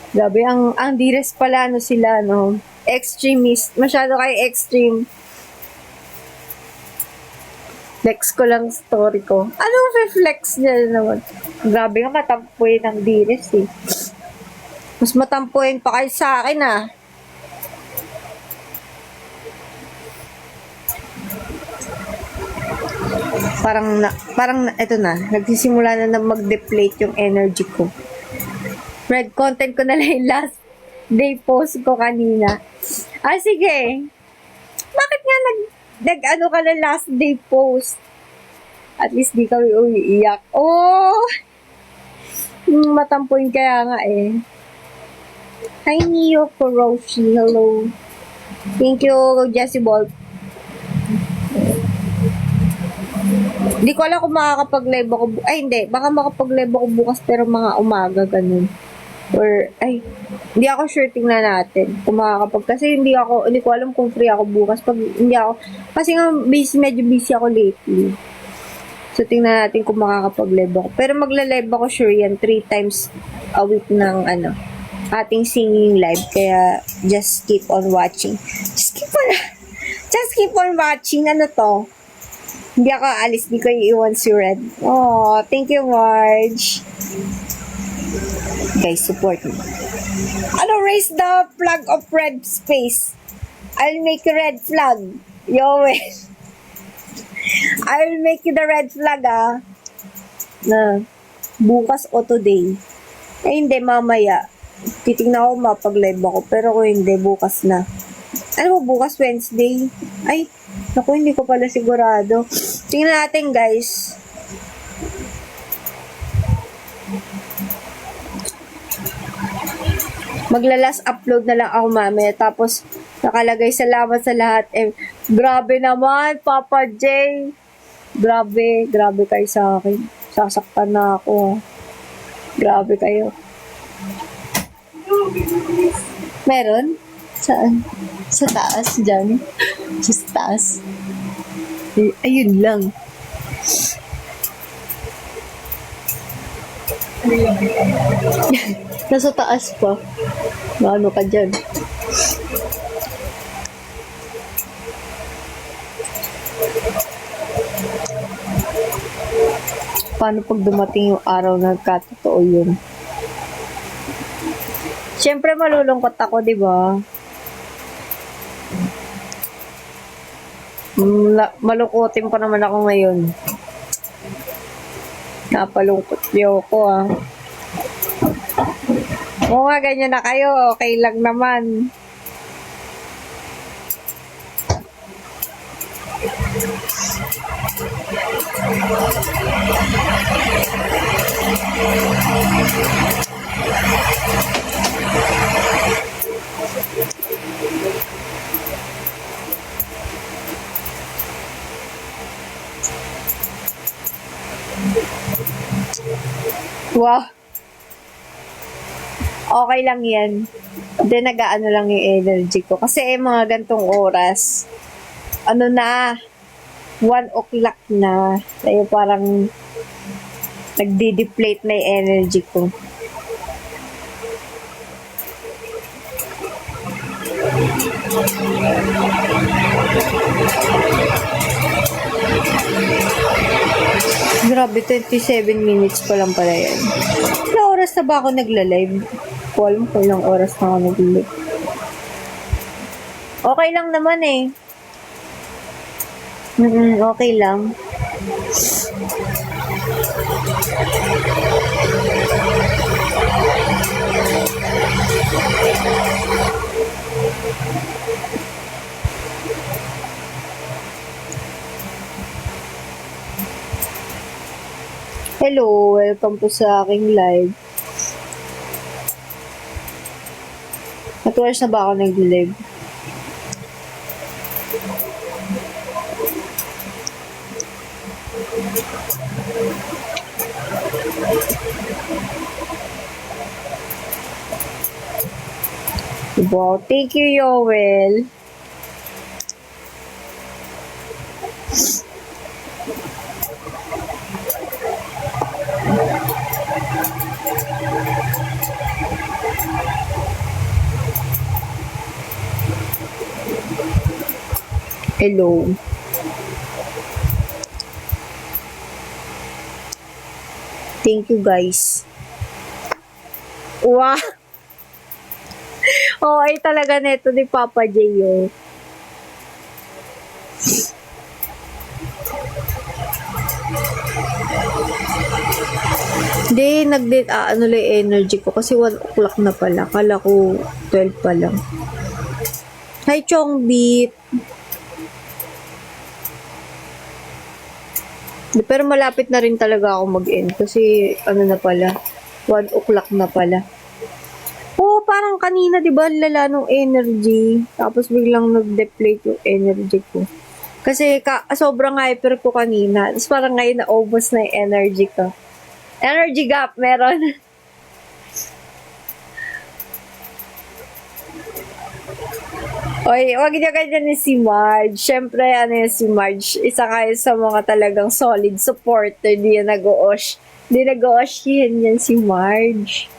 Grabe, ang Dires pala, ano sila, no? Extremist. Masyado kayo extreme. Flex ko lang story ko. Anong flex niya naman? Grabe nga, matampuin ang Dires, eh. Mas matampuin pa kayo sa akin, ah. Parang eto na, nagsisimula na mag-deplete yung energy ko. Red content ko na lang yung last day post ko kanina. Sige. Bakit nga nag-ano ka na last day post? At least di kami umiiyak. Oh! Matampuin kaya nga eh. Hi, Neo Kuroshi. Hello. Thank you, Jessie Ball. Hindi ko alam kung makakapag-live ako. Ay, hindi. Baka makapag-live ako bukas pero mga umaga, ganun. Or, hindi ako sure, tingnan natin. Kung makakapag, kasi hindi ko alam kung free ako bukas. Pag hindi ako, kasi nga, medyo busy ako lately. So, tingnan natin kung makakapag-live ako. Pero magla-live ako sure yan, 3 times a week ng, ating singing live. Kaya, just keep on watching. Just keep on watching. Ano to? Hindi ako alis, di ko iiwan si Red. Oh, thank you, Marge. Guys, support me. Raise the flag of red space. I'll make a red flag. Yo, I'll make you the red flag, na bukas o today. Hindi, mamaya. Titignan ko mapag-live ako. Pero kung hindi, bukas na. Ano mo, bukas Wednesday? Naku, hindi ko pala sigurado. Tingnan natin, guys. Maglalas upload na lang ako mamaya. Tapos, nakalagay salamat sa lahat. Grabe naman, Papa J. Grabe kayo sa akin. Sasaktan na ako. Grabe kayo. Meron? Saan? Sa taas, dyan. Sa taas. Ayun lang. Nasa taas pa. Ano ka dyan? Paano pag dumating yung araw na katotoo yun? Siyempre malulungkot ako, di ba? Malungkotin pa naman ako ngayon. Napalungkot niyo ako, Oo nga, ganyan na kayo. Okay lang naman. Wow. Okay lang yan. Then, nag-aano lang yung energy ko. Kasi mga gantong oras, 1 o'clock na. Kaya parang nagdi-deplete na yung energy ko. Grabe, 27 minutes pa lang pala yan. Ilang oras na ba ako nagla-live? Alam ko ilang oras na ako nag-live. Okay lang naman eh. Okay lang. Hello, welcome po sa aking live. At oras na ba ako nag-live? Wow, thank you, Yoel. Hello. Thank you, guys. Wow! Oh, ay talaga neto ni Papa J, oh. Hindi, ano lang energy ko kasi 1 o'clock na pala. Kala ko 12 pa lang. Hi, Chongbit. Pero malapit na rin talaga ako mag-end kasi ano na pala, 1 o'clock na pala. Oo, parang kanina, di ba, lala nung energy. Tapos biglang nag-deplete yung energy ko. Kasi sobrang hyper ko kanina. Tapos parang ngayon naubos na yung energy ko. Energy gap, meron. Oy, wag niyo ganyan ni si Marge. Siyempre, ano yun si Marge, isa kayo sa mga talagang solid supporter. Di yan nag-o-osh. Di nag-o-osh yan si Marge.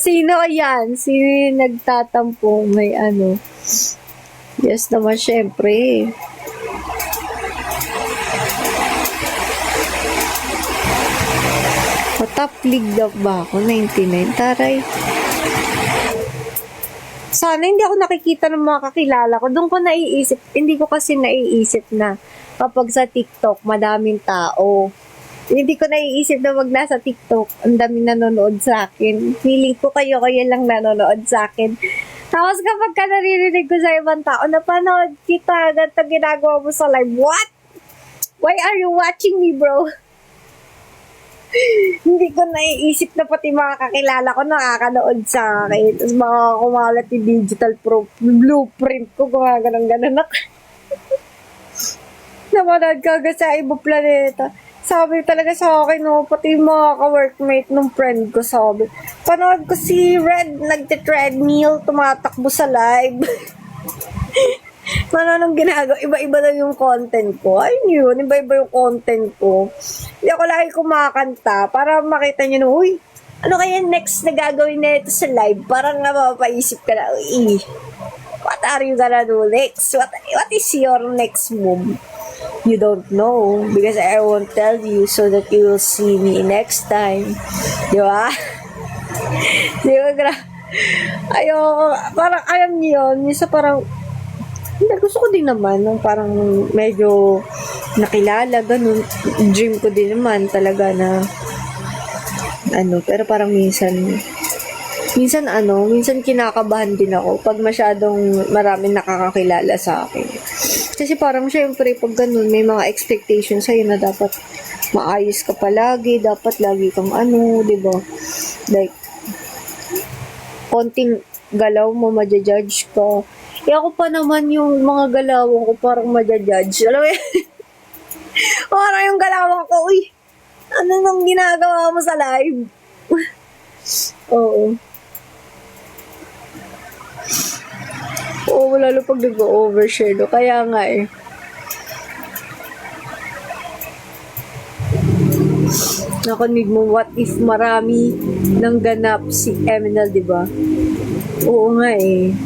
Sino yan? Sino yung nagtatampo? May ano? Yes naman, syempre. Top league na ba ako? 99. Taray. Sana hindi ako nakikita ng mga kakilala ko. Doon ko naiisip. Hindi ko kasi naiisip na kapag sa TikTok, madaming tao. Hindi ko naiisip na wag nasa TikTok, ang daming nanonood sa akin. Feeling ko kayo lang nanonood sa akin. Tapos kapag ka naririnig ko sa ibang tao, napanood kita, ganito ginagawa mo sa live. What? Why are you watching me, bro? Hindi ko naiisip na pati mga kakilala ko nakakanood sa akin. Tapos mga kumalat yung digital blueprint ko, gumaganon-ganon ako. Napanood ka sa ibang planeta. Sabi talaga sa akin, no, pati yung mga ka-workmate ng friend ko, sabi, panood ko si Red, nagte-treadmill, tumatakbo sa live. Anong ginagawa? Iba-iba na yung content ko. Ayun yun, iba-iba yung content ko. Hindi ako lagi kumakanta para makita nyo na, uy, ano kaya next na gagawin na ito sa live? Parang nga mapapaisip ka na, uy, what are you gonna do next? What is your next move? You don't know because I won't tell you so that you will see me next time. Di ba? Di ba? Ayoko. Parang alam niyo yun. Minsan parang hindi, gusto ko din naman nung parang medyo nakilala, ganun. Dream ko din naman talaga na ano, pero parang minsan kinakabahan din ako pag masyadong maraming nakakakilala sa akin. Kasi parang syempre pag ganun, may mga expectations sa'yo na dapat maayos ka palagi, dapat lagi kang ano, di ba? Like, konting galaw mo, maja-judge ka. Eh ako pa naman yung mga galawang ko parang maja-judge. Alam mo yan? Parang yung galawang ko, uy, ano nang ginagawa mo sa live? Oo. Oo, lalo pag nag-overshare, no? Kaya nga eh. Nakunig mo, what if marami nang ganap si Eminal, di ba? Oo nga eh.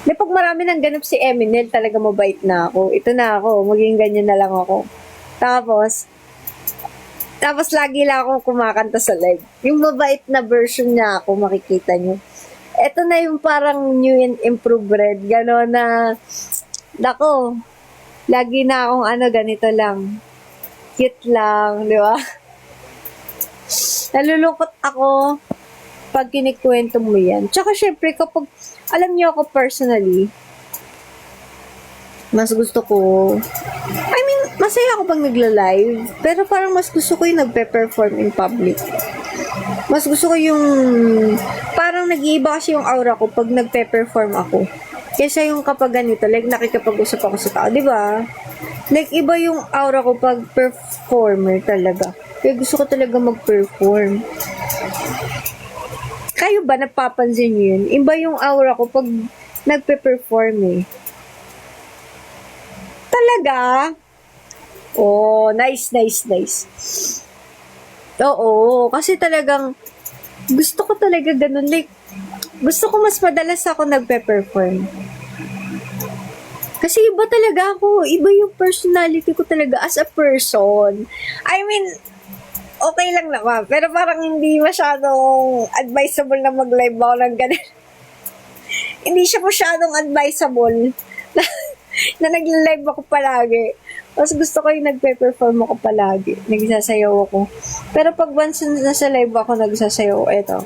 Di pag marami nang ganap si Eminal, talaga mabait na ako. Ito na ako, maging ganyan na lang ako. Tapos lagi lang ako kumakanta sa live. Yung mabait na version niya ako, makikita nyo. Ito na yung parang new and improved Red. Gano'n na, dako, lagi na akong ganito lang. Cute lang, di ba? Nalulungkot ako pag kinikwento mo yan. Tsaka syempre, kapag, alam niyo ako personally, mas gusto ko, masaya ako pag nagla-live, pero parang mas gusto ko yung nagpe-perform in public. Mas gusto ko yung, parang nag-iiba kasi yung aura ko pag nagpe-perform ako. Kesa yung kapag ganito, like nakikipag-usap ako sa tao, di ba? Like, iba yung aura ko pag performer talaga. Kaya gusto ko talaga mag-perform. Kayo ba, napapansin niyo yun? Iba yung aura ko pag nagpe-perform eh. Talaga? Oh, nice, nice, nice. Oo, kasi talagang gusto ko talaga ganun. Like, gusto ko mas madalas ako nagpe-perform. Kasi iba talaga ako. Iba yung personality ko talaga as a person. I mean, okay lang naman. Pero parang hindi masyadong advisable na mag-live ako ng ganun. Hindi siya masyadong advisable na, na nag-live ako palagi. Mas gusto ko yung nagpe-perform ako palagi. Nagsasayaw ako. Pero pag once nasa live ako, nagsasayaw. Eto.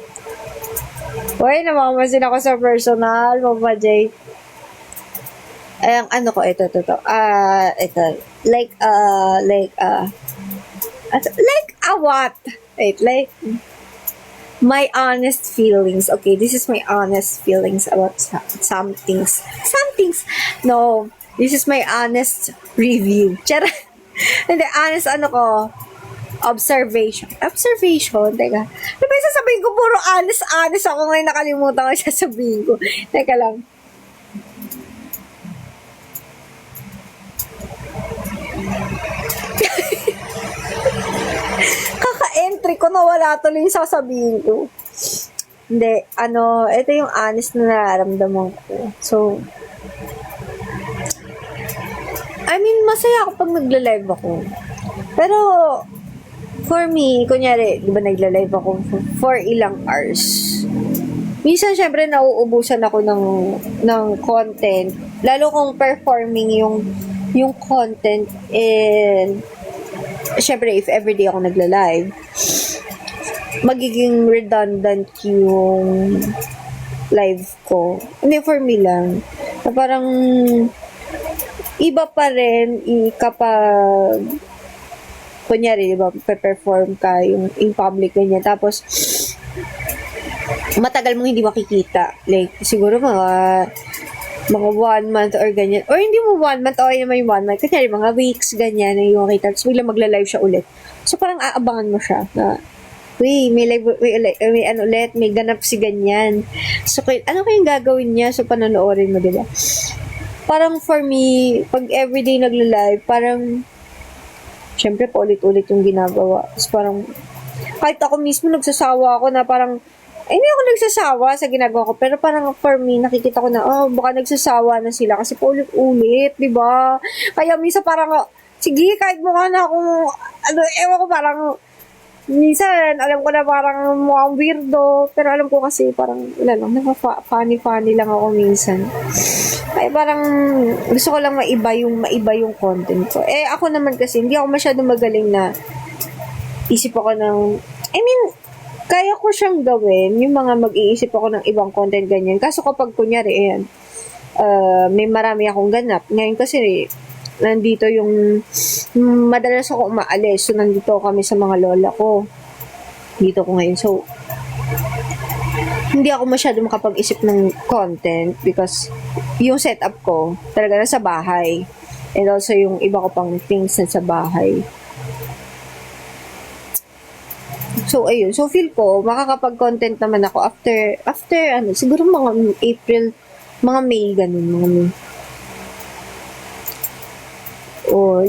Uy, namamasin ako sa personal, Papa J. Ay, ang ano ko, ito. Ito. Like what? Wait, like, my honest feelings. Okay, this is my honest feelings about some things. Some things. No, this is my honest review. Tiyara. Hindi, honest ano ko, observation. Observation? Teka. Ano ba yung sasabihin ko? Puro honest ako ngayon. Nakalimutan ko yung sasabihin ko. Teka lang. Kaka-entry ko, nawala tuloy yung sasabihin ko. Hindi, ito yung honest na nararamdaman ko. So, I mean, masaya ako pag nagla-live ako. Pero, for me, kunyari, di ba nagla-live ako for ilang hours. Minsan, syempre, nauubusan ako ng content. Lalo kung performing yung content and syempre, if everyday ako nagla-live, magiging redundant yung live ko. Hindi, for me lang. Na parang, iba pa rin kapag kunyari, di ba, perform ka yung in public ganyan. Tapos, matagal mong hindi makikita. Like, siguro mga 1 month or ganyan. Or hindi mo 1 month, okay naman yung 1 month. Kunyari, mga weeks, ganyan, na yung makita. Tapos, bigla magla-live siya ulit. So, parang aabangan mo siya na, may live, may ganap si ganyan. So, ano kayong gagawin niya? So, panonoodin mo, di ba? Parang for me, pag everyday nagla-live, parang, syempre, paulit-ulit yung ginagawa. Tapos parang, kahit ako mismo nagsasawa ako na parang, hindi ako nagsasawa sa ginagawa ko, pero parang for me, nakikita ko na, baka nagsasawa na sila kasi paulit-ulit, di ba? Kaya minsan parang, sige, kahit mukha na akong, ewan ko parang, minsan, alam ko na parang mukhang weirdo, pero alam ko kasi parang, wala lang, funny lang ako minsan. Kaya parang, gusto ko lang maiba yung content ko. Ako naman kasi, hindi ako masyadong magaling na isip ako ng, I mean, kaya ko siyang gawin, yung mga mag-iisip ako ng ibang content ganyan. Kaso kapag kunyari, may marami akong ganap. Ngayon kasi, nandito yung madalas ako umaalis. So, nandito kami sa mga lola ko. Dito ko ngayon. So, hindi ako masyado makapag-isip ng content because yung setup ko talaga nasa bahay. And also, yung iba ko pang things nasa bahay. So, ayun. So, feel ko, makakapag-content naman ako after, siguro mga April, mga May, ganun, mga May.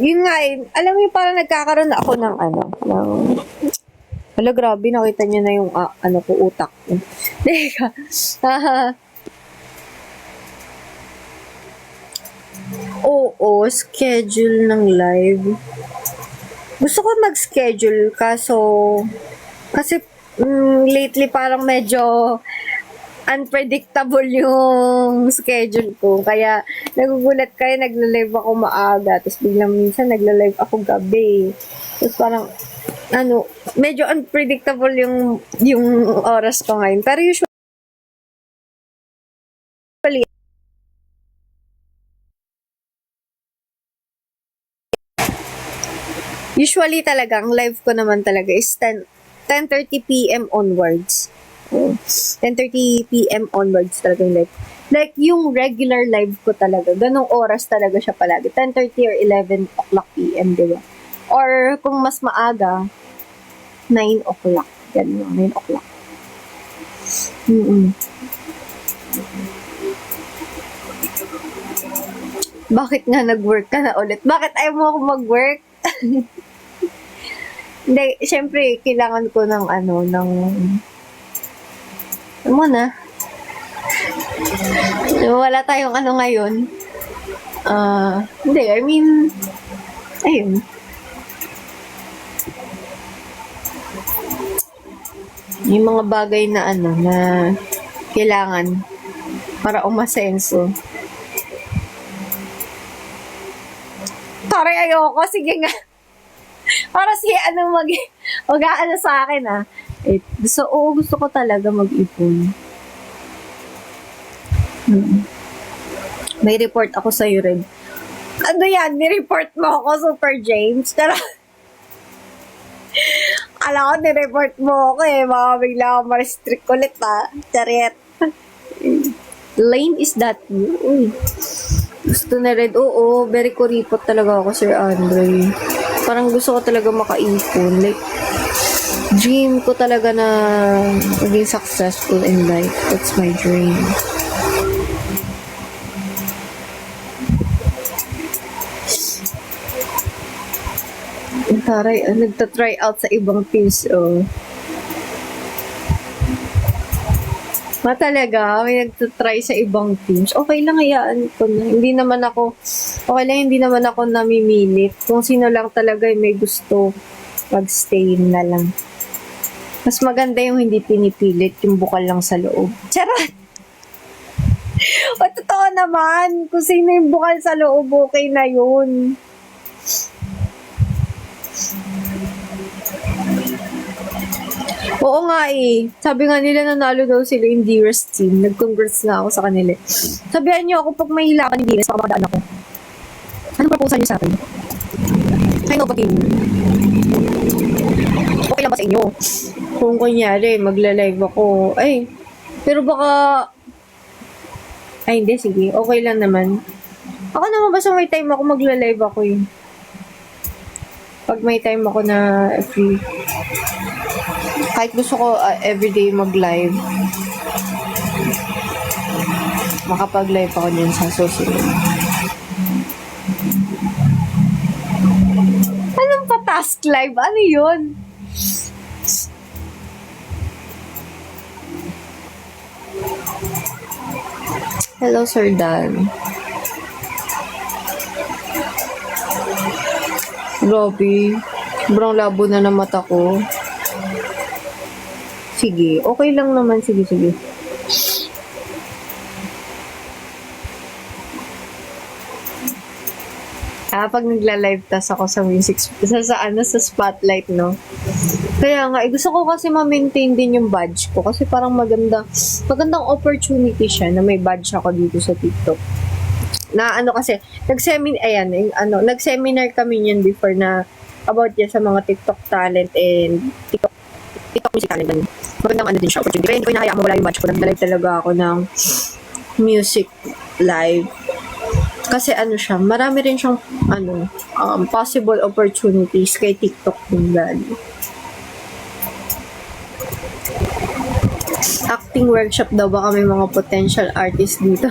Yun nga alam mo yung parang nagkakaroon ako ng hala, grabe, nakita niyo na yung, utak ko. Teka, oo, schedule ng live. Gusto ko mag-schedule, kasi, lately parang medyo, unpredictable yung schedule ko. Kaya, nagugulat kayo, nagla-live ako maaga. Tapos, biglang minsan, nagla-live ako gabi. Tapos, parang, medyo unpredictable yung oras ko ngayon. Pero usually talaga, ang live ko naman talaga is 10:30 p.m. onwards. 10:30 p.m. onwards talaga yung live. Like, yung regular live ko talaga, ganong oras talaga siya palagi. 10:30 or 11 o'clock p.m., diba? Or, kung mas maaga, 9 o'clock. Ganun, 9 o'clock. Mm-mm. Bakit nga nag-work ka na ulit? Bakit ayaw mo ako mag-work? Hindi, syempre, kailangan ko ng ano na, wala tayong ngayon. Hindi, I mean, ayun. Yung mga bagay na na kailangan para umasenso. Sorry, ayoko. Sige nga. Para si mag-aano sa akin gusto ko talaga mag-ipon. May report ako sa'yo rin. Ano yan? Ni-report mo ako, Super James? Tara. Alam ko, ni-report mo ako Baka bigla ako ma-restrict ulit Charet. Lame is that you? Gusto na rin. Oo, very kuripot talaga ako, Sir Andre. Parang gusto ko talaga makaipon. Like, dream ko talaga na maging successful in life. That's my dream. Taray, nagta-try out sa ibang teams, talaga, may nagta-try sa ibang teams. Okay lang, hayaan ko na. Hindi naman ako namimilit. Kung sino lang talaga may gusto, mag-stay na lang. Mas maganda yung hindi pinipilit, yung bukal lang sa loob. Charot! O, totoo naman. Kung sino yung bukal sa loob, okay na yun. Oo nga Sabi nga nila nanalo daw sila yung dearest team. Nag-congrats nga ako sa kanila. Sabihan niyo ako pag may hilakan ni Dearest, baka makadaan ako. Anong proposal niyo sa akin? I know, team. Okay lang ba sa inyo? Kung kunyari, magla-live ako. Pero baka... hindi, sige. Okay lang naman. Ako naman basta may time ako, magla-live ako Pag may time ako na free. Kahit gusto ko everyday mag-live, makapag-live ako din sa susunod. Anong pa-task live? Ano yun? Hello, Sir Dan. Grabe. Sobrang labo na ng mata ko. Sige, okay lang naman. Sige. Pag nagla-live tas ako sa music, sa spotlight, no? Kaya nga, gusto ko kasi ma-maintain din yung badge ko kasi parang magandang opportunity siya na may badge ako dito sa TikTok. Na kasi, nag-seminar kami yun before na about sa mga TikTok talent and TikTok music talent. Magandang din siya opportunity. Kaya hindi ko hinahayaan mawala yung badge ko. Nag-live talaga ako ng music live. Kasi siya, marami rin siyang possible opportunities kay TikTok din dali. Acting workshop daw, baka may mga potential artist dito.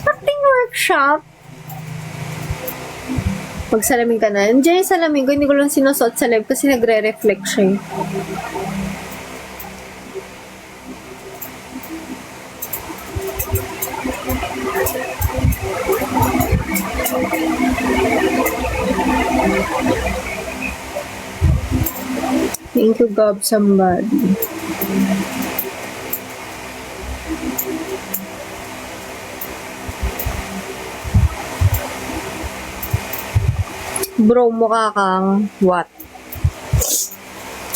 Acting workshop? Pag salamin ka na, nandiyan yung salamin ko, hindi ko lang sinusuot sa live kasi nagre-reflect siya. Thank you, God, somebody. Bro, mukha kang what?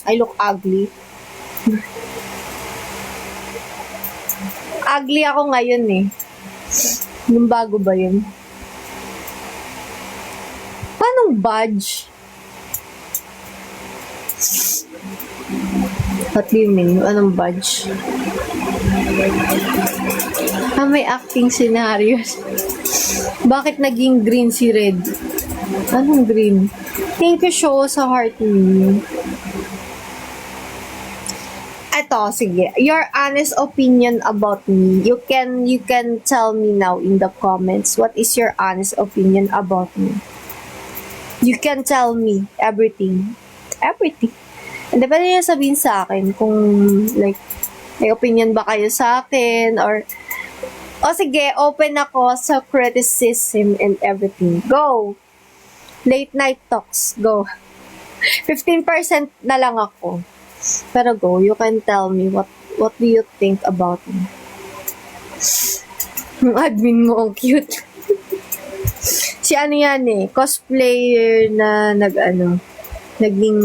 I look ugly. Ugly ako ngayon Yung bago ba yun? Paanong badge? What do you mean? Anong badge? May acting scenarios. Bakit naging green si Red? Anong green? Thank you, show sa heart niyo. Eto, Eto, sige. Your honest opinion about me. You can tell me now in the comments. What is your honest opinion about me? You can tell me everything. Everything. And pwede nyo sabihin sa akin kung like may opinion ba kayo sa akin or sige, open ako sa criticism and everything. Go! Late night talks. Go. 15% na lang ako. Pero go, you can tell me what do you think about me. Yung admin mo, ang cute. Si ano yan cosplayer na naging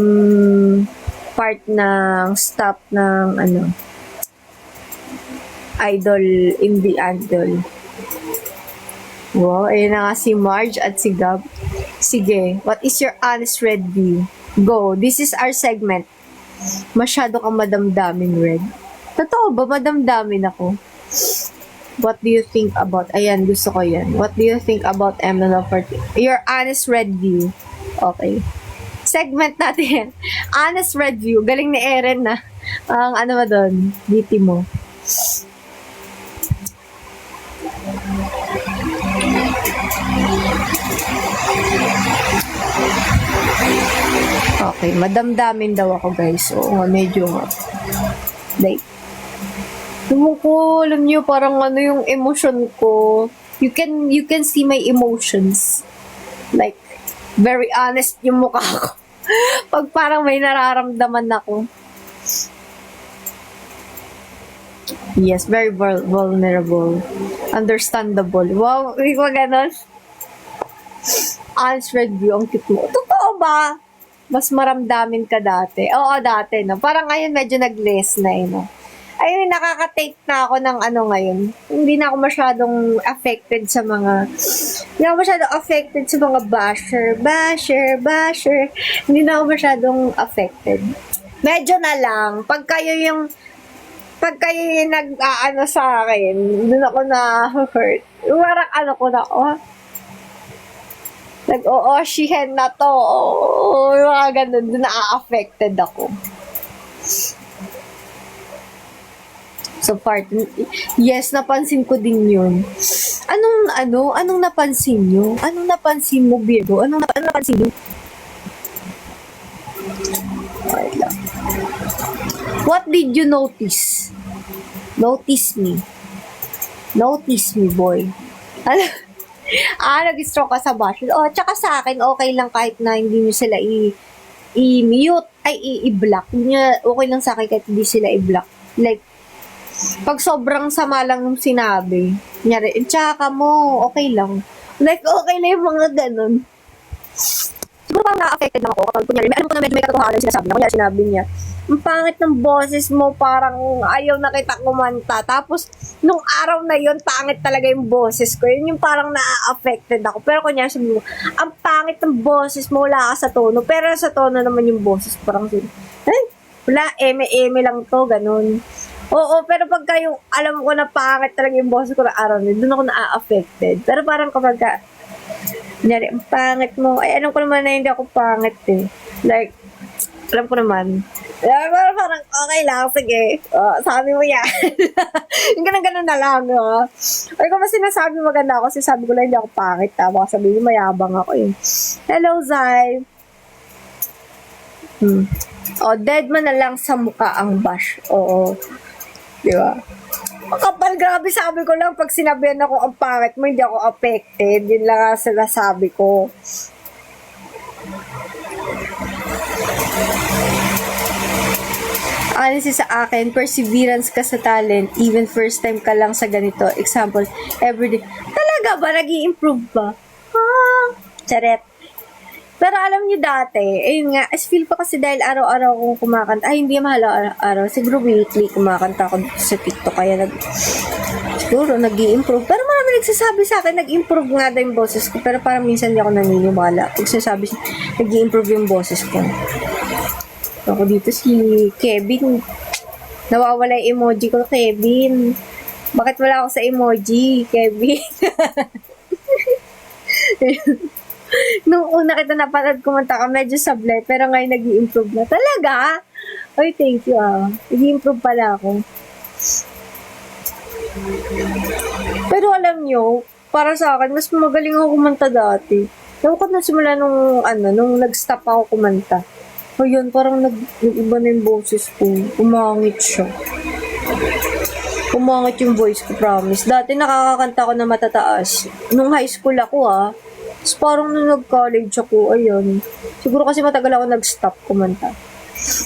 part ng staff ng idol, indie idol. Wow, ayun na nga si Marge at si Gab. Sige, what is your honest red view? Go, this is our segment. Masyado kang madamdamin, Red. Totoo ba? Madamdamin ako. What do you think about... Ayan, gusto ko yan. What do you think about Emma Forte? Your honest red view. Okay. Segment natin yan. Honest red view. Galing ni Eren na. Ang ba doon? DT mo. Okay, madamdamin daw ako, guys. Oo nga, medyo nga. Like, alam niyo, parang yung emotion ko. You can see my emotions. Like, very honest yung mukha ko. Pag parang may nararamdaman ako. Yes, very vulnerable. Understandable. Wow, hindi ko ganon. Honest red view, ang cute mo. Totoo ba? Mas maramdamin ka dati. Oo, dati, no? Parang ngayon medyo nag-less na, no? Ayun, nakaka-take na ako ng ngayon. Hindi na ako masyadong affected sa mga... Hindi ako masyadong affected sa mga basher. Hindi na ako masyadong affected. Medyo na lang. Pag kayo yung nag-aano sa akin, doon ako na-hurt. Parang ko na, nag-ooshihen na to. Mga ganun. Doon na-affected ako. So, yes, napansin ko din yun. Anong napansin nyo? Anong napansin mo, Virgo? Anong napansin nyo? Wait lang. What did you notice? Notice me. Notice me, boy. Nag-stroke ka sa bash. Tsaka sa akin, okay lang kahit na hindi nyo sila i-mute, i-block. Okay lang sa akin kahit hindi sila i-block. Like, pag sobrang sama lang yung sinabi, kunyari, tsaka mo, okay lang. Like, okay na yung mga ganun. Siguro parang na-affected lang ako kapag kunyari, alam ko na medyo may katotohanan yung sinasabi niya. Kunyari, sinabi niya, ang pangit ng boses mo, parang ayaw na kita kumanta. Tapos, nung araw na yun, pangit talaga yung boses ko. Yun yung parang na-affected ako. Pero kunyari, sabi mo, ang pangit ng boses mo, wala ka sa tono. Pero sa tono naman yung boses, parang wala, eme lang to, ganun. Oo, pero pagka yung alam ko na pangit talaga yung boses ko na araw na, doon ako na-affected. Pero parang kapag kunyari, ang pangit mo, alam ko naman na hindi ako pangit Like, alam ko naman. Parang, okay lang, sige. Sabi mo yan. Yung ganun na lang. Ay, kung sinasabi maganda ako, sabi ko lang hindi ako pangit. Baka sabihin mayabang ako Hello, Zai. Dead man na lang sa mukha ang bash. Oo. Diba? Kapal, grabe, sabi ko lang, pag sinabihan ako ang pangit mo, hindi ako affected. Yun lang ang sinasabi ko. Honestly sa akin, perseverance ka sa talent, even first time ka lang sa ganito. Example, everyday. Talaga ba? Nag-i-improve ba? Charet. Pero alam niyo dati, ayun nga, feel ko kasi dahil araw-araw akong kumakanta. Hindi mahal araw-araw. Siguro weekly kumakanta ako sa TikTok. Kaya siguro nag-i-improve. Pero marami nagsasabi sa akin, nag-improve nga daw yung boses ko. Pero parang minsan hindi ako naniniwala. Nagsasabi siya, nag-i-improve yung boses ko. Ako dito si Kevin. Nawawala yung emoji ko, Kevin. Bakit wala ako sa emoji, Kevin? Nung una kita napanood kumanta ka, medyo sablay, pero ngayon nag-i-improve na. Talaga? Ay, thank you Nag-improve pala ako. Pero alam nyo, para sa akin, mas magaling ako kumanta dati. Ewan ko na simula nung nag-stop ako kumanta. O yun, parang nag-iba na yung boses ko. Umangit siya. Umangit yung voice ko, promise. Dati nakakakanta ko na matataas. Nung high school ako Tapos parang nung nag-college ako, ayun. Siguro kasi matagal ako nag-stop kumanta.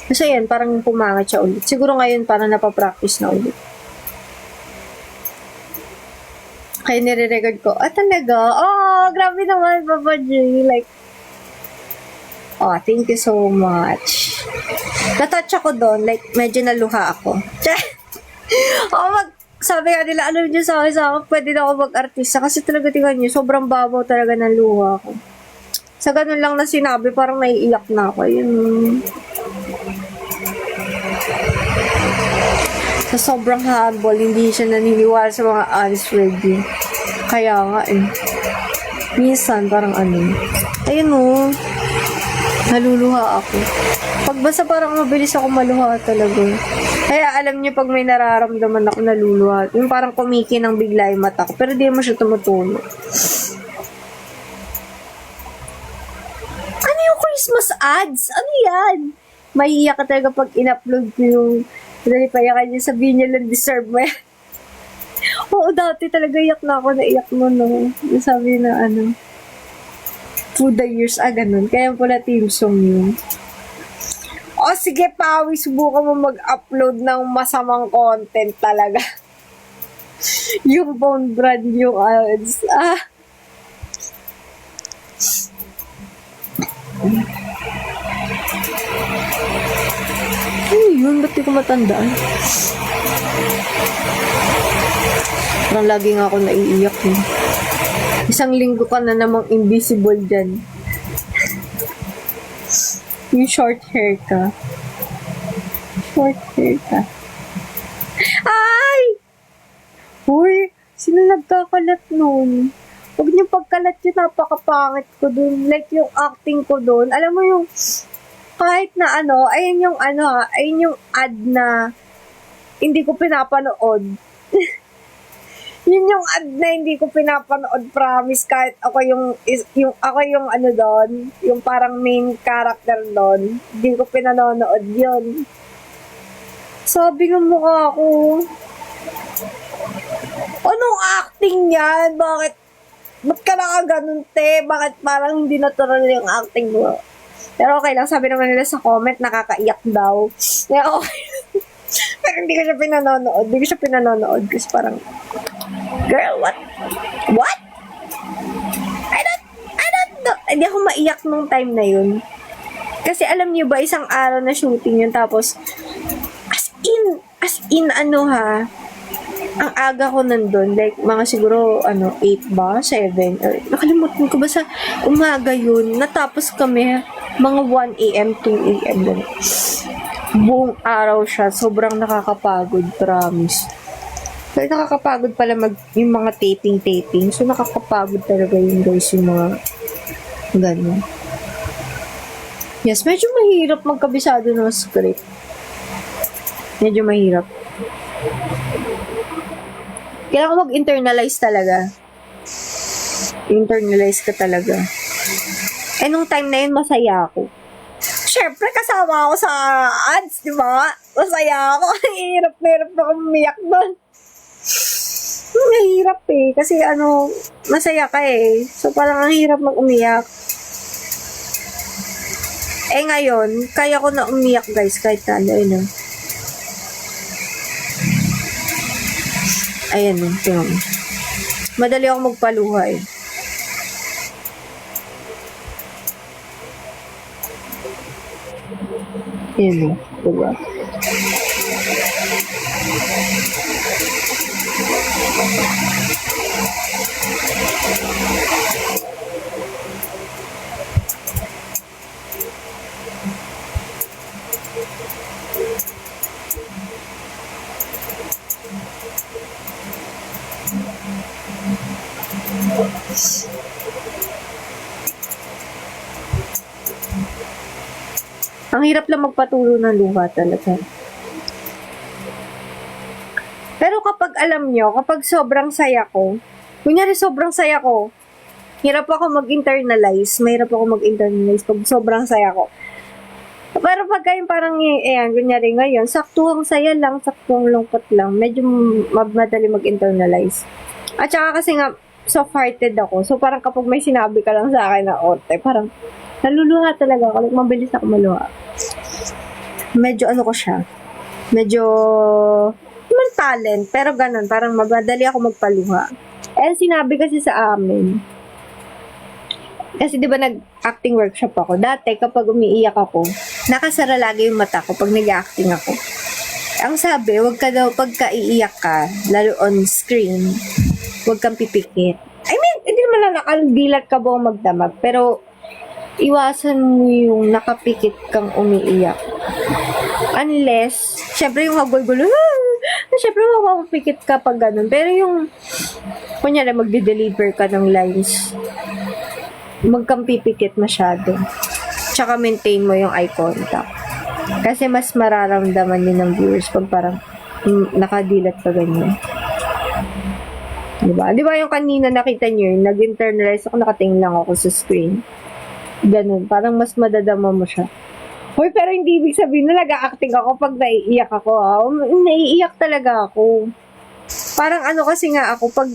Kasi yan, parang pumangit siya ulit. Siguro ngayon parang napapractice na ulit. Kaya nire-record ko. Talaga? Grabe naman, Papa J. Like, thank you so much. Natouch ako doon. Like, medyo naluha ako. Sabi nga nila, alam niyo sa akin, pwede na ako mag-artista. Kasi talaga, tingnan niyo, sobrang babaw talaga ng luha ko. Sa ganun lang na sinabi, parang naiiyak na ako. Yun. Sa sobrang humble, hindi siya naniniwala sa mga honest review. Kaya nga minsan, parang ayun naluluha ako. Pag basta parang mabilis ako maluha talaga. Kaya alam niyo pag may nararamdaman ako naluluha, yung parang kumikinang bigla yung mata ko, pero di mo siya tumutulo. Ano yung Christmas ads? Ano yan? Mahihiyak ka talaga pag in-upload ko yung dali pa yakan niya, sabihin niya lang deserve mo yan. Oo, dati talaga iyak na ako, naiyak mo sabi na through the years, ganun. Kaya pala team song yun. Sige, Pawi, subukan mo mag-upload ng masamang content talaga. Yung phone brand yung ads. Yun, ba't di ko matandaan? Parang lagi nga ako naiiyak Isang linggo ka na namang invisible dyan. Yung short hair ka. Ay! Uy! Sino nagkakalat nun? Huwag niyong pagkalat yun, napakapangit ko dun. Like yung acting ko dun. Alam mo yung kahit na ayun yung ad na hindi ko pinapanood. Yun yung ad na hindi ko pinapanood, promise, kahit ako yung doon, yung parang main character doon, hindi ko pinanonood yun. Sabi ng mukha ko, anong acting yan? Ba't ka nakaganon, te? Bakit parang hindi natural yung acting mo? Pero okay lang, sabi naman nila sa comment, nakakaiyak daw. Yeah, okay. Pero hindi ko siya pinanonood. Kasi parang, girl, what? I don't know. Hindi ako maiyak nung time na yun. Kasi alam niyo ba, isang araw na shooting yun, tapos, as in, ang aga ko nandun, like, mga siguro, 8 ba? 7? Or, nakalimutan ko ba sa umaga yun, natapos kami, mga 1 a.m., 2 a.m. Lang. Buong araw siya, sobrang nakakapagod, promise. Pero nakakapagod pala yung mga taping. So, nakakapagod talaga yun, guys, yung mga ganun. Yes, medyo mahirap magkabisado ng script. Medyo mahirap. Kailangan ko mag-internalize talaga. Internalize ka talaga. Nung time na yun, masaya ako. Siyempre, kasama ako sa ads, di ba? Masaya ako. Hirap na ako umiyak doon. Mahirap kasi masaya ka So, parang ang hirap mag-umiyak. Ngayon, kaya ko na umiyak, guys, kahit ayun Ayan tingnan mo. Madali ako magpaluha Ayan diba? Ang hirap lang magpatulo ng luha talaga. Pero kapag alam nyo, kapag sobrang saya ko, kunyari sobrang saya ko, hirap ako mag-internalize. Mahirap ako mag-internalize pag sobrang saya ko. Pero pagka yung parang, ayan, kunyari ngayon, saktuhang saya lang, saktuhang lungkot lang, medyo madali mag-internalize. At saka kasi nga, soft-hearted ako. So, parang kapag may sinabi ka lang sa akin na ote, parang, naluluha talaga ako. Like, mabilis ako maluha. Medyo ano ko siya. Medyo, naman talent, pero ganun, parang madali ako magpaluha. And sinabi kasi sa amin, kasi di ba nag-acting workshop ako, dati kapag umiiyak ako, nakasara lagi yung mata ko pag nag-acting ako. Ang sabi, wag ka daw, pagka iiyak ka, lalo on screen, wag kang pipikit. I mean, hindi naman lang nakadilat ka ba magdamag, pero iwasan mo yung nakapikit kang umiiyak. Unless, syempre yung hagulgulo, syempre mapapikit ka pag ganun. Pero yung, kunyari magde-deliver ka ng lines, wag kang pipikit masyado. Tsaka maintain mo yung eye contact. Kasi mas mararamdaman yun ng viewers pag parang nakadilat ka ganyan. Diba? Diba yung kanina nakita nyo yun, nag-internalize ako, nakatingin lang ako sa screen. Ganun, parang mas madadama mo siya. Hoy, pero hindi ibig sabihin na nag-acting ako pag naiiyak ako. Naiiyak talaga ako. Parang ano kasi nga ako, pag,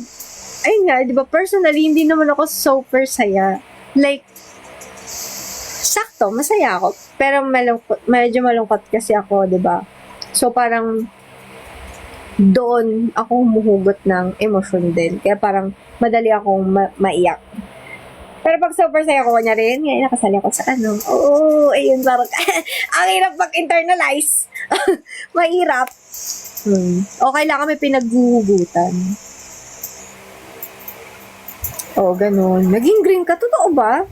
ayun nga, diba, personally, hindi naman ako super saya. Like, sakto, masaya ako. Pero medyo malungkot kasi ako, diba? So, parang, doon ako humuhugot ng emosyon din. Kaya parang madali akong maiyak. Pero pag super saya ko, kanya rin, ngayon nakasali ako sa ano. Oo, ayun, parang, ang hirap mag-internalize. Mahirap. Okay lang kami pinaghuhugutan. Oo, ganun. Naging green ka, totoo ba?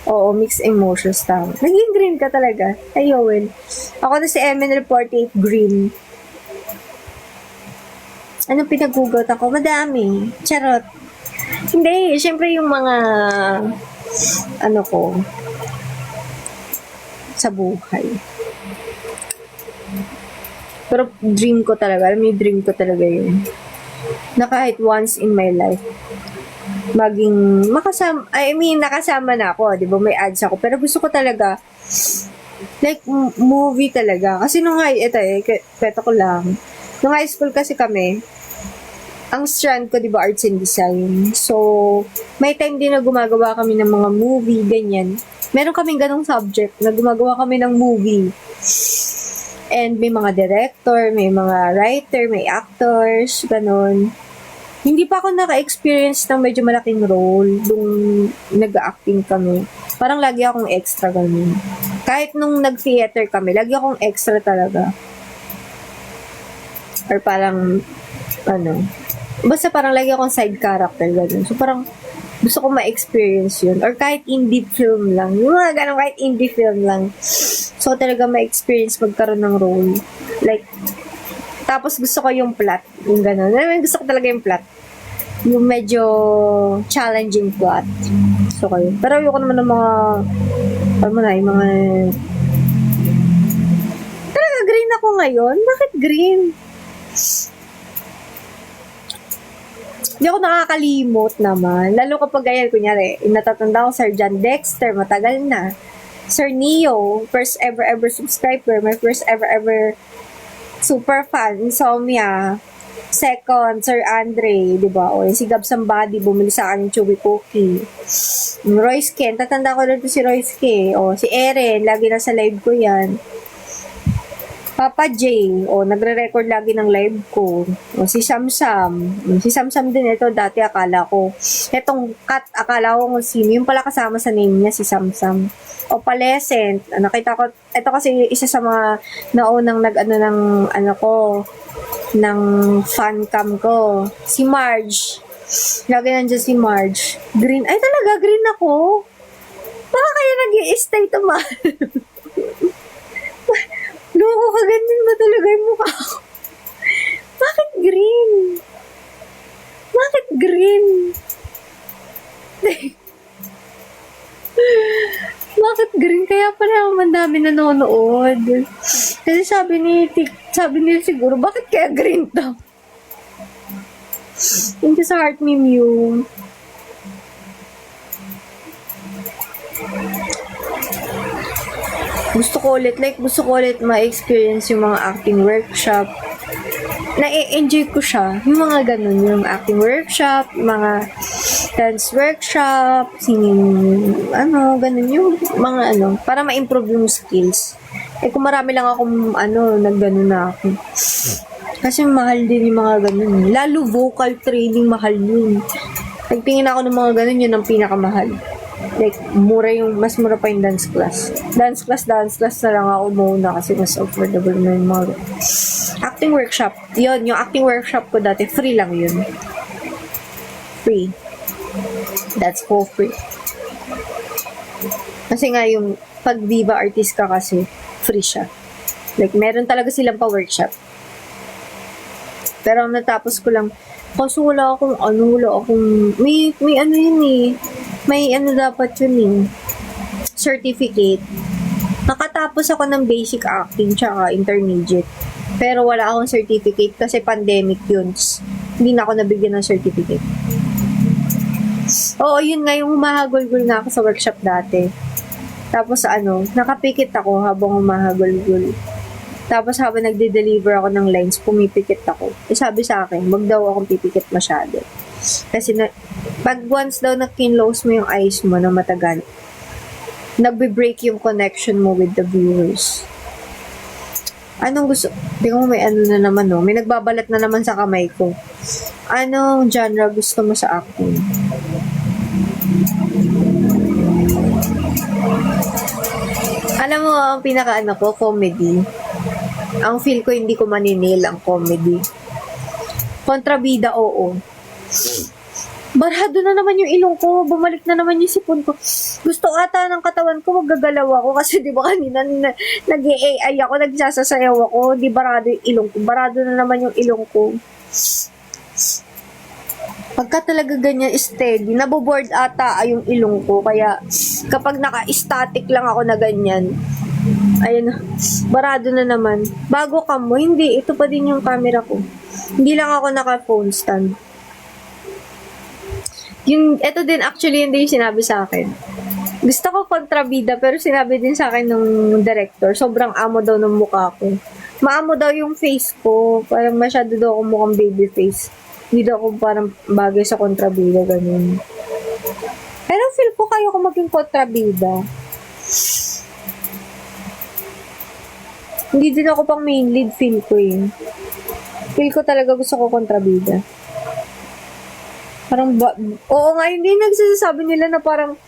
Oo, mixed emotions tama. Naging green ka talaga. Ayun. Ako na si MN 48 green. Anong pinaghugot ako? Madami. Charot. Hindi, syempre yung mga ano ko sa buhay. Pero dream ko talaga, alam mo yung dream ko talaga yun. Na kahit once in my life, maging makasama, nakasama na ako, di ba? May ads ako. Pero gusto ko talaga, like, movie talaga. Kasi nung kwento ko lang, nung high school kasi kami, ang strand ko, di ba, arts and design. So, may time din na gumagawa kami ng mga movie, ganyan. Meron kaming ganong subject na gumagawa kami ng movie. And may mga director, may mga writer, may actors, ganon. Hindi pa ako naka-experience ng medyo malaking role nung nag-acting kami. Parang lagi akong extra ganon. Kahit nung nag-theater kami, lagi akong extra talaga. Or parang, basta parang lagi akong side character, gano'n. So, parang gusto ko ma-experience yun. Or kahit indie film lang. Yung mga gano'n, kahit indie film lang. So, talaga ma-experience magkaroon ng role. Like, tapos gusto ko yung plot. Yung gano'n. Gusto ko talaga yung plot. Yung medyo challenging plot. Gusto ko yun. Pero ayoko naman ng mga, yung mga, talaga green ako ngayon? Bakit green? Hindi ako nakakalimot naman. Lalo kapag ganyan, kunyari, natatanda ko Sir John Dexter, matagal na. Sir Neo, first ever subscriber, my first ever super fan, Insomnia. Second, Sir Andre, di ba? O, si Gab Somebody, bumili sa akin yung Chewy Cookie. Royce Ken, tatanda ko rin si Royce Ken. O, si Eren, lagi na sa live ko yan. Papa J, nagre-record lagi ng live ko. Si Samsam. Si Samsam din ito, dati akala ko. Etong cat, akala ko kung sino. Yung pala kasama sa name niya, si Samsam. Palescent. Nakita ko, ito kasi isa sa mga naunang ng fan cam ko. Si Marge. Lagi nandiyan si Marge. Green. Ay, talaga, green ako. Baka kaya nag-i-stay to ma. Loko ka, ganyan ba talaga yung mukha ko? Bakit green? Bakit green? Bakit Green, kaya pala ang dami nanonood. Kasi sabi nila siguro, bakit kaya green to? Thank you sa heart meme yung. Gusto ko ulit ma-experience yung mga acting workshop. Na-enjoy ko siya. Yung mga ganun, yung acting workshop, mga dance workshop, singing, ganun yung mga para ma-improve yung skills. Kung marami lang akong, naggano na ako. Kasi mahal din yung mga ganun. Lalo vocal training, mahal yun. Nagtingin ako ng mga ganun, yun ang pinakamahal. Like, mas mura pa yung dance class. Dance class na lang ako muna kasi mas affordable na yung mga acting workshop. Yun, yung acting workshop ko dati, free lang yun. Free. That's for free. Kasi nga yung pag diva artist ka kasi, free siya. Like, meron talaga silang pa-workshop. Pero natapos ko lang, kasi wala akong, may yun eh. May dapat yun eh. Certificate. Nakatapos ako ng basic acting tsaka intermediate. Pero wala akong certificate kasi pandemic yun. Hindi na ako nabigyan ng certificate. Oo, yun nga yung humahagulgul na ako sa workshop dati. Tapos nakapikit ako habang humahagulgul. Tapos habang nagde-deliver ako ng lines, pumipikit ako. Sabi sa akin, wag daw akong pipikit masyado. Kasi pag once daw na-kinlose mo yung eyes mo na matagal, nagbe-break yung connection mo with the viewers. Anong gusto? Tingnan mo may na naman may nagbabalat na naman sa kamay ko. Anong genre gusto mo sa acting? Alam mo, ang pinaka ko, comedy. Ang feel ko hindi ko maninil ang comedy. Kontrabida, oo. Barado na naman yung ilong ko, bumalik na naman yung sipon ko. Gusto ata ng katawan ko, maggagalaw ako kasi di ba kanina nag-AI ako, nagsasasayaw ako, di barado yung ilong ko. Barado na naman yung ilong ko. Pagka talaga ganyan steady, naboboard ata yung ilong ko. Kaya kapag naka-static lang ako na ganyan, ayun, barado na naman. Bago ka mo, hindi, ito pa din yung camera ko. Hindi lang ako naka-phone stand. Ito din actually, hindi yung sinabi sa akin. Gusto ko kontrabida, pero sinabi din sa akin ng director, sobrang amo daw ng mukha ko. Maamo daw yung face ko, parang masyado daw ako mukhang baby face. Hindi daw ako parang bagay sa kontrabida, ganun. Pero feel ko kayo ko maging kontrabida. Hindi din ako pang main lead, feel ko eh. Feel ko talaga gusto ko kontrabida. Parang, oo nga, hindi nagsasabi nila na parang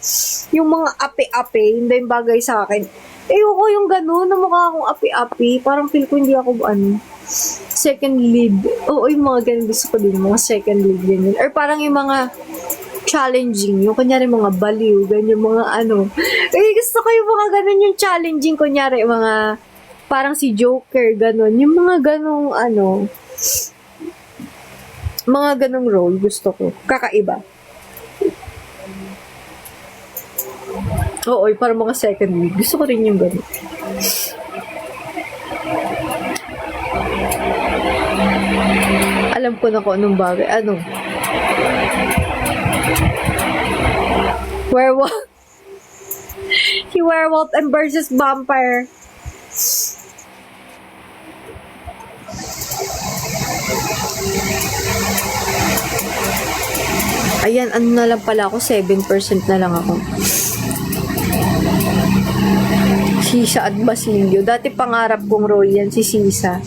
yung mga api-api, hindi yung bagay sa akin. Ayoko yung gano'n, na mukha akong api-api. Parang feel ko hindi ako, second lead. Oo, yung mga ganun gusto ko din, mga second lead, ganyan. Or parang yung mga challenging, yung kunyari mga baliw, ganyan, mga gusto ko yung mga ganun yung challenging, kunyari mga, parang si Joker, ganun. Yung mga ganung, mga ganung role, gusto ko. Kakaiba. Oo, parang mga second lead. Gusto ko rin yung ganun. Alam ko na kung anong bagay. Werewolf. Si Werewolf and versus Vampire. Ayan, na lang pala ako, 7% na lang ako. Sisa at Basilio. Dati pangarap kong role yan, si Sisa.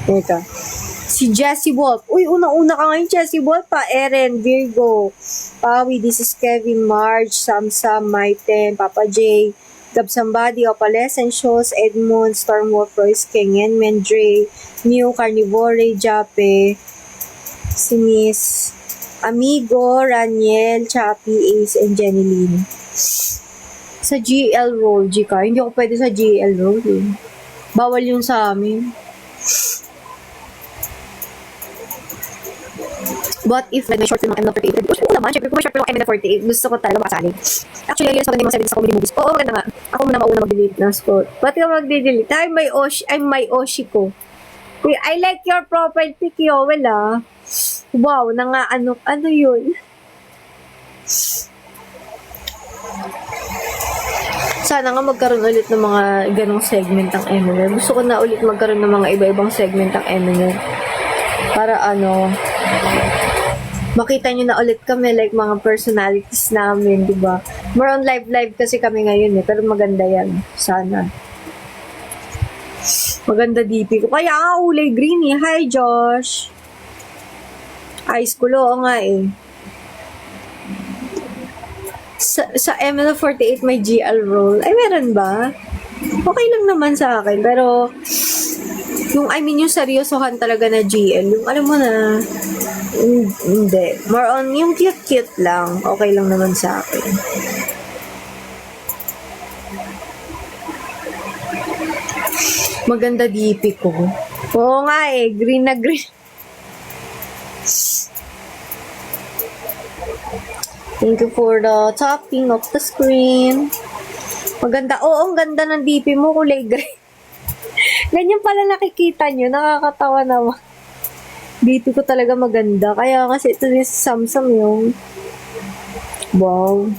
Teka. Si Jessie Wolf. Uy, una-una ka ngayon, Jessie Wolf pa. Eren, Virgo, Pawi, this is Kevin, Marge, Samsam, Maiten, Papa J, Gab Somebody, Opalescent Shows, Edmund, Stormwolf, Royce King, Enmen, Dre, New, Carnivore, Jape, si Miss Amigo, Raniel, Chappie, Ace, and Jenny Lynn. Sa GL role, Gika. Hindi ako pwede sa GL role eh. Bawal yun sa amin. What if may short film ng M48? Gusto ko naman, syempre kung may short film ng M48, gusto ko talaga makasali. Actually, yun sa mga sa comedy movies. Oo, maganda nga. Ako muna mauna mag-delete ng spot. Ba't ka mag-delete? Ay, may Oshi ko. I like your profile pic, Yoel, ah. Wow, ano yun? Sana nga magkaroon ulit ng mga ganong segment ang MNL. Gusto ko na ulit magkaroon ng mga iba-ibang segment ang MNL. Para makita nyo na ulit kami like mga personalities namin, di ba? More on live kasi kami ngayon pero maganda yan. Sana. Maganda DP ko. Kaya nga kulay green eh. Hi, Josh. Ice kulo nga eh. Sa ML48 may GL role. Ay, meron ba? Okay lang naman sa akin. Pero, yung seryosohan talaga na GL. Yung alam mo na, hindi. More on, yung cute-cute lang. Okay lang naman sa akin. Maganda DP ko. Oo nga eh. Green na green. Thank you for the topping of the screen. Maganda. Oo, ang ganda ng DP mo. Kulay gray. Ganyan pala nakikita nyo. Nakakatawa naman. DP ko talaga maganda. Kaya kasi ito din sa Samsung yung wow.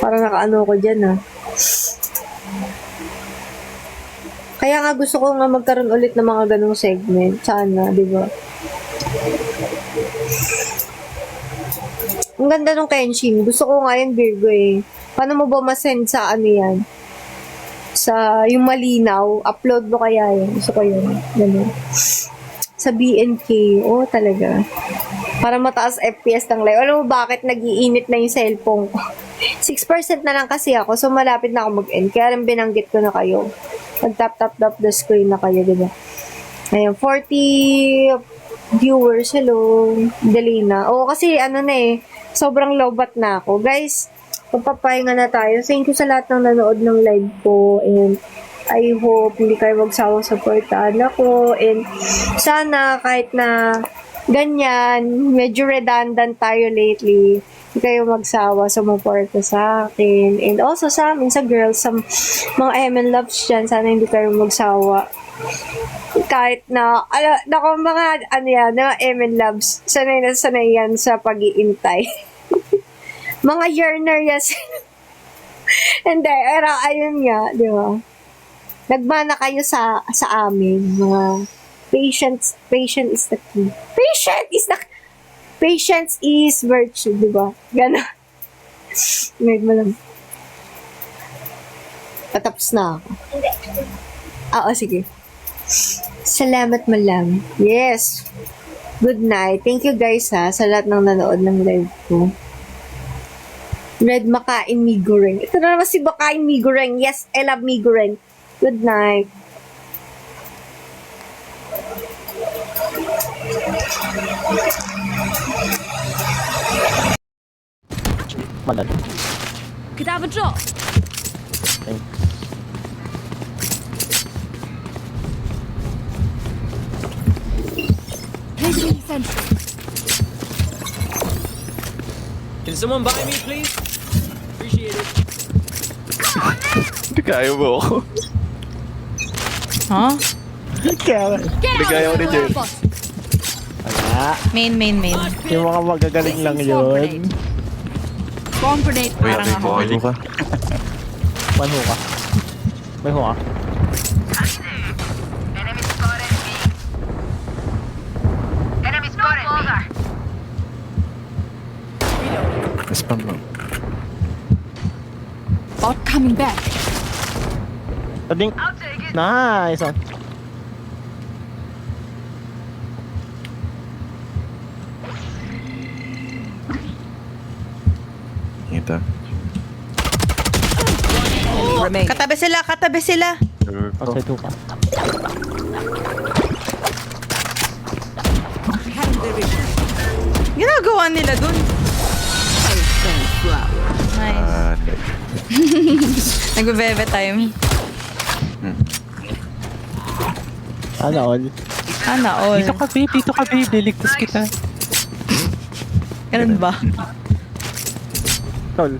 Parang nakaano ko dyan ah. Kaya nga gusto ko nga magkaroon ulit ng mga ganong segment. Sana, di ba? Ang ganda nung Kenshin. Gusto ko nga yan, Virgo eh. Paano mo ba masend sa ano yan? Sa yung malinaw. Upload mo kaya yan. Gusto ko yun. Ganun. Sa BNK. Oh, talaga. Para mataas FPS ng live. Alam mo bakit nag-iinit na yung cellphone ko? 6% na lang kasi ako. So, malapit na ako mag-end. Kaya rin binanggit ko na kayo. Mag-tap the screen na kayo, diba? Ayan, 40 viewers. Hello. Dali na. Oo, kasi ano na eh. Sobrang lowbat na ako. Guys, magpapahinga na tayo. Thank you sa lahat ng nanood ng live ko. And I hope hindi kayo magsawang supportahan ako. And sana kahit na ganyan, medyo redundant tayo lately, hindi kayo magsawa sumuporta sa akin. And also sa amin, sa girls, sa mga MN loves dyan, sana hindi kayo magsawa. Kahit na, mga, MN loves, sanay yan sa pag-iintay. Mga yearner, yes. Hindi, pero ayun nga, di ba? Nagmana kayo sa amin, mga patience is the key. Patience is virtue, di ba? Gano'n. Ngayon mo lang. Patapos na ako. Oo, sige. Salamat malam. Yes. Good night. Thank you guys ha, sa lahat ng nanood ng live ko. Red Makain Mi Goreng. Ito na naman si Makain Mi Goreng. Yes, I love Mi Goreng. Good night. Madali. Could have a drop. Thanks. Placing sentry. Can someone buy me, please? Appreciate it. Hindi kaya mo ako. Huh? Kaya, hindi kaya ko ni Jen. Wala. Main. Yung mga magagaling lang yun. Bomb grenade. Parang ako. May huka. May huka. May huka. Enemy spotted B. Enemy spotted B. Spam mo. Bot coming back. Tading. I'll take it. Nice one. Ito. Katabi sila. Outside huka. Ginagawa nila dun. Nice. Nagbe-bebe time. Sana all. Sana all. Dito ka babe, liligtas kita. Ganun ba? Tol.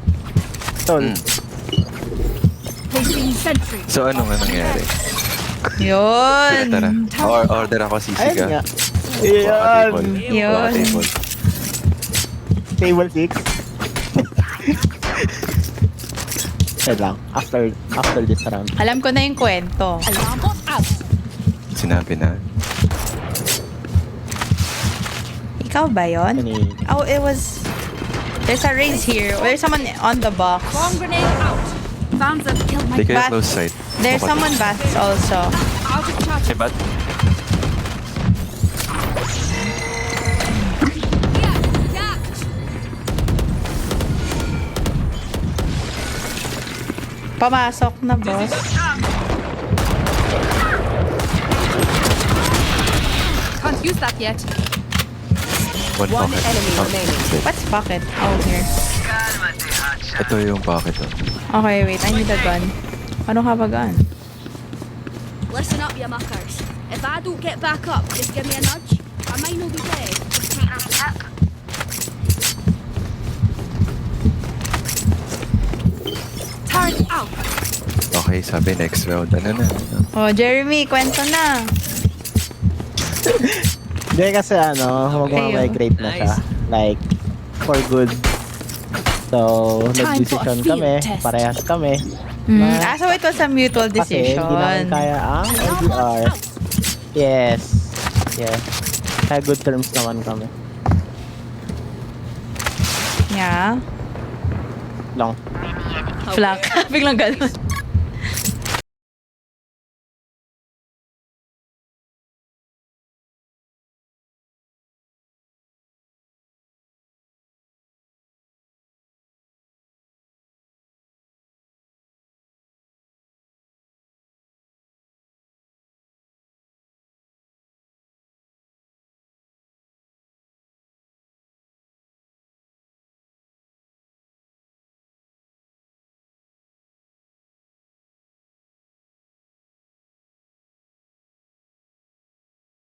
Tol. Mm. Placing sentry. So, ano nga nangyari? Yun. Tara. Order ako Ayun sisiga. nga. Table. Yun. Table. Table 6. Wait lang. After this round. Alam ko na yung kwento. Alarm bot out. Sinabi na. Ikaw ba yun? Any... Oh, it was... There's a raise here. There's someone on the box. Bomb grenade out. Found them. Kill my Hindi kayo Bat- close sight. There's Bakit? someone bats also. out of charge. Hey, bat. Yeah. Pamasok na, boss. Can't use that yet. One pocket. Oh, What's pocket? Oh, here. ito yung pocket. Oh. Okay, wait. I need a gun. Ano ka ba gun? Listen up, you muckers. If I don't get back up, just give me a nudge. I might not be dead. Turn out. Okay, sabi next round. Ano na? Oh, Jeremy, kwento na. Hindi kasi mag-migrate na siya. Like, for good. So, Time for a nag-decision field kami. test. Parehas kami. So it was a mutual Kasi decision. hindi namin kaya ang LDR. Yes. Yes. Kaya good terms naman kami. Yeah. Long. Flank. Biglang ganun.